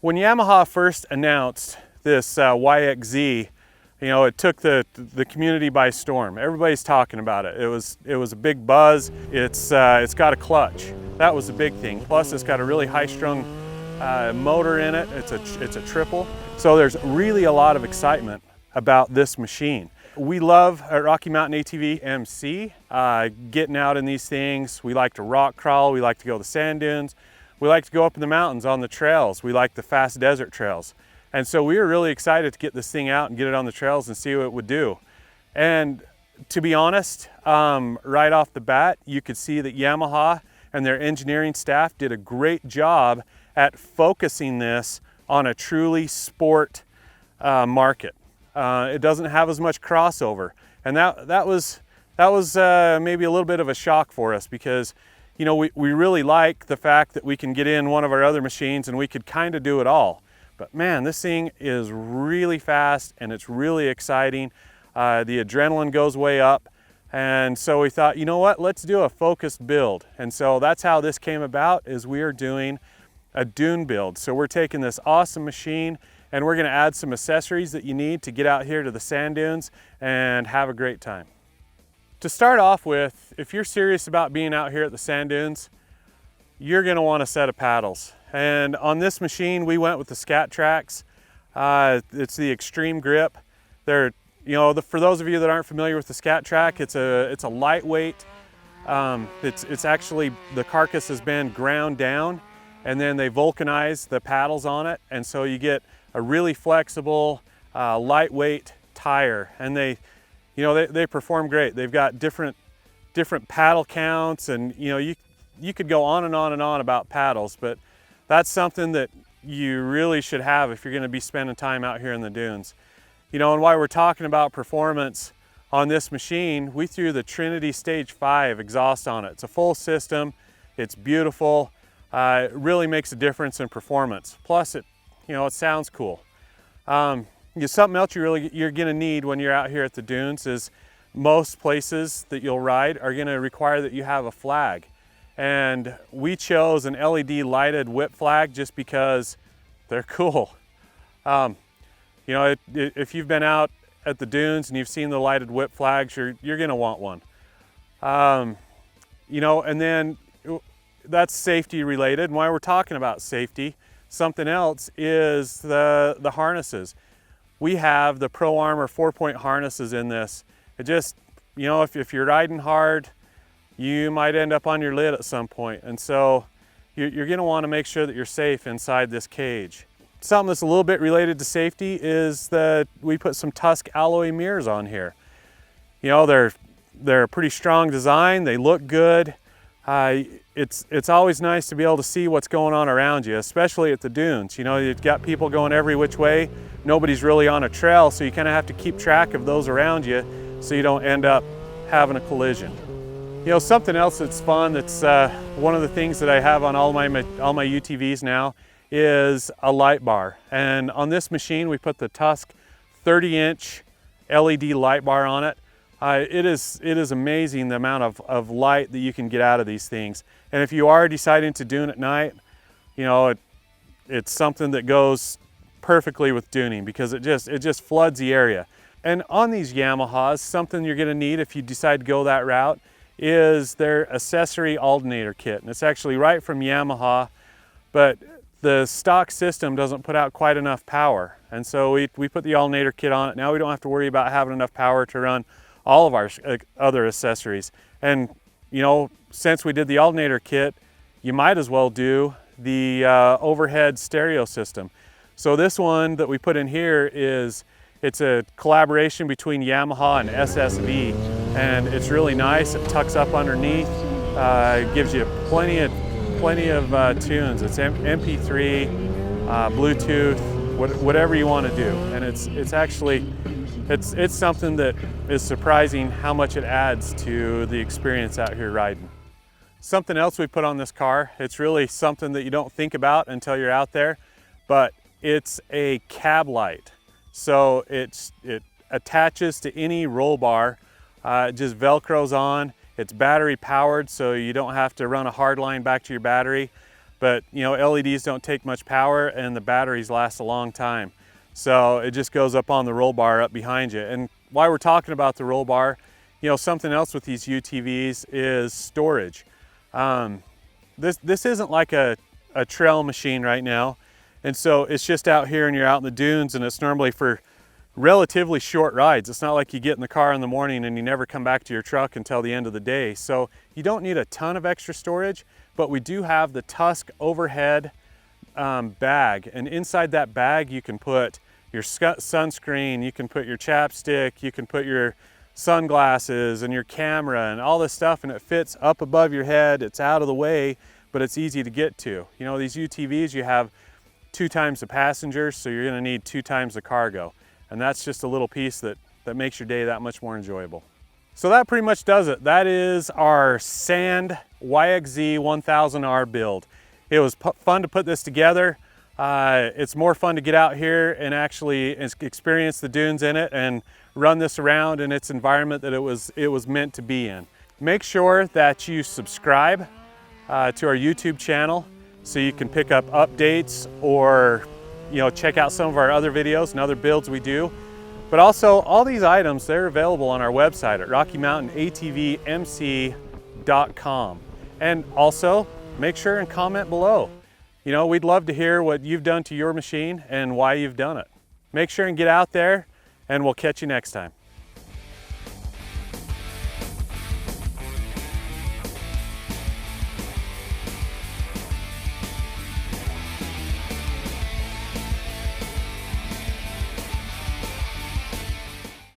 When Yamaha first announced this YXZ, you know, it took the community by storm. Everybody's talking about it. It was a big buzz. It's got a clutch. That was the big thing. Plus, it's got a really high-strung motor in it. It's a triple. So there's really a lot of excitement about this machine. We love at Rocky Mountain ATV MC getting out in these things. We like to rock crawl. We like to go to the sand dunes. We like to go up in the mountains on the trails. We like the fast desert trails. And so we were really excited to get this thing out and get it on the trails and see what it would do. And to be honest, right off the bat, you could see that Yamaha and their engineering staff did a great job at focusing this on a truly sport market. It doesn't have as much crossover. And that was maybe a little bit of a shock for us, because you know, we really like the fact that we can get in one of our other machines and we could kind of do it all. But man, this thing is really fast and it's really exciting. The adrenaline goes way up. And so we thought, you know what, let's do a focused build. And so that's how this came about, is we are doing a dune build. So we're taking this awesome machine and we're gonna add some accessories that you need to get out here to the sand dunes and have a great time. To start off with, if you're serious about being out here at the sand dunes, you're gonna want a set of paddles. And on this machine, we went with the Scat Tracks. It's the extreme grip. They're, you know, for those of you that aren't familiar with the Scat Track, it's a lightweight. It's actually, the carcass has been ground down and then they vulcanize the paddles on it. And so you get a really flexible, lightweight tire. And they perform great. They've got different paddle counts, and you know, you could go on and on and on about paddles, but that's something that you really should have if you're going to be spending time out here in the dunes. You know, and while we're talking about performance on this machine, we threw the Trinity Stage 5 exhaust on it. It's a full system. It's beautiful. It really makes a difference in performance. Plus, it sounds cool. Something else you're going to need when you're out here at the dunes is most places that you'll ride are going to require that you have a flag. And we chose an LED lighted whip flag just because they're cool. You know, if you've been out at the dunes and you've seen the lighted whip flags, you're going to want one. You know, and then that's safety related. And while we're talking about safety, something else is the harnesses. We have the Pro Armor 4-point harnesses in this. It just, you know, if you're riding hard, you might end up on your lid at some point. And so you're gonna wanna make sure that you're safe inside this cage. Something that's a little bit related to safety is that we put some Tusk alloy mirrors on here. You know, they're a pretty strong design. They look good. It's always nice to be able to see what's going on around you, especially at the dunes. You know, you've got people going every which way. Nobody's really on a trail, so you kind of have to keep track of those around you so you don't end up having a collision. You know, something else that's fun, that's one of the things that I have on all my UTVs now, is a light bar. And on this machine, we put the Tusk 30-inch LED light bar on it. It is amazing the amount of light that you can get out of these things. And if you are deciding to dune at night, you know, it's something that goes perfectly with duning, because it just floods the area. And on these Yamahas, something you're gonna need if you decide to go that route is their Accessory Alternator Kit. And it's actually right from Yamaha, but the stock system doesn't put out quite enough power. And so we put the alternator kit on it. Now we don't have to worry about having enough power to run all of our other accessories. And you know, since we did the alternator kit, you might as well do the overhead stereo system. So this one that we put in here it's a collaboration between Yamaha and SSV, and it's really nice. It tucks up underneath, gives you plenty of tunes. It's MP3, Bluetooth, whatever you want to do. And it's actually something that is surprising how much it adds to the experience out here riding. Something else we put on this car, it's really something that you don't think about until you're out there, but it's a cab light. So it attaches to any roll bar, it just Velcros on. It's battery powered, so you don't have to run a hard line back to your battery. but you know, LEDs don't take much power and the batteries last a long time. So it just goes up on the roll bar up behind you. And while we're talking about the roll bar, you know, something else with these UTVs is storage. This isn't like a trail machine right now. And so it's just out here and you're out in the dunes, and it's normally for relatively short rides. It's not like you get in the car in the morning and you never come back to your truck until the end of the day. So you don't need a ton of extra storage, but we do have the Tusk Overhead Bag. And inside that bag, you can put your sunscreen, you can put your chapstick, you can put your sunglasses and your camera and all this stuff, and it fits up above your head. It's out of the way, but it's easy to get to. You know, these UTVs, you have 2 times the passengers, so you're gonna need 2 times the cargo. And that's just a little piece that makes your day that much more enjoyable. So that pretty much does it. That is our sand YXZ1000R build. It was fun to put this together. It's more fun to get out here and actually experience the dunes in it and run this around in its environment that it was meant to be in. Make sure that you subscribe to our YouTube channel so you can pick up updates or, you know, check out some of our other videos and other builds we do. But also, all these items, they're available on our website at RockyMountainATVMC.com. And also, make sure and comment below. You know, we'd love to hear what you've done to your machine and why you've done it. Make sure and get out there, and we'll catch you next time.